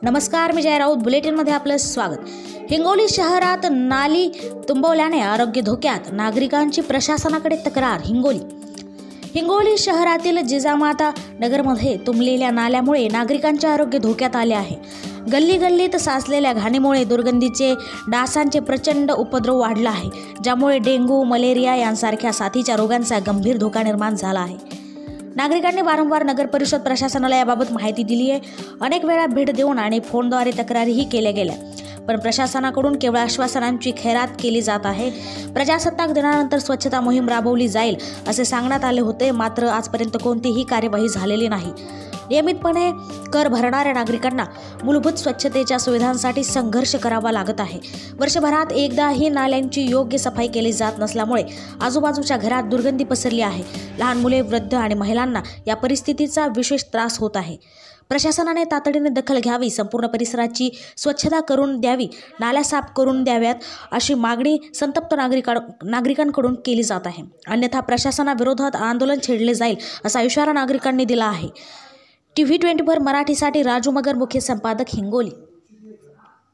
नमस्कार, मी जय राऊत. बुलेटिनमध्ये आपलं स्वागत. हिंगोली शहरात नाली तुंबवल्याने आरोग्य धोक्यात, नागरिकांची प्रशासनाकडे तक्रार. हिंगोली शहरातील जिजामाता नगरमध्ये तुंबलेल्या नाल्यामुळे नागरिकांचे आरोग्य धोक्यात आले आहे. गल्ली गल्लीत साचलेल्या घाणीमुळे दुर्गंधीचे, डासांचे प्रचंड उपद्रव वाढला आहे, ज्यामुळे डेंग्यू, मलेरिया यांसारख्या साथीच्या रोगांचा गंभीर धोका निर्माण झाला आहे. नागरिकांनी वारंवार नगर परिषद प्रशासनाला याबाबत माहिती दिली आहे. अनेक वेळा भेट देऊन आणि फोनद्वारे तक्रारीही केल्या गेल्या, पण प्रशासनाकडून केवळ आश्वासनांची खैरात केली जात आहे. प्रजासत्ताक दिनानंतर स्वच्छता मोहीम राबवली जाईल असे सांगण्यात आले होते, मात्र आजपर्यंत कोणतीही कार्यवाही झालेली नाही. नियमितपणे कर भरणाऱ्या नागरिकांना मूलभूत स्वच्छतेच्या सुविधांसाठी संघर्ष करावा लागत आहे. वर्षभरात एकदाही नाल्यांची योग्य सफाई केली जात नसल्यामुळे आजूबाजूच्या घरात दुर्गंधी पसरली आहे. लहान मुले, वृद्ध आणि महिलांना या परिस्थितीचा विशेष त्रास होत आहे. प्रशासनाने तातडीने दखल घ्यावी, संपूर्ण परिसराची स्वच्छता करून द्यावी, नाल्या साफ करून द्याव्यात अशी मागणी संतप्त नागरिकांकडून केली जात आहे. अन्यथा प्रशासनाविरोधात आंदोलन छेडले जाईल असा इशारा नागरिकांनी दिला आहे. TV24 मराठीसाठी राजू मगर, मुख्य संपादक, हिंगोली.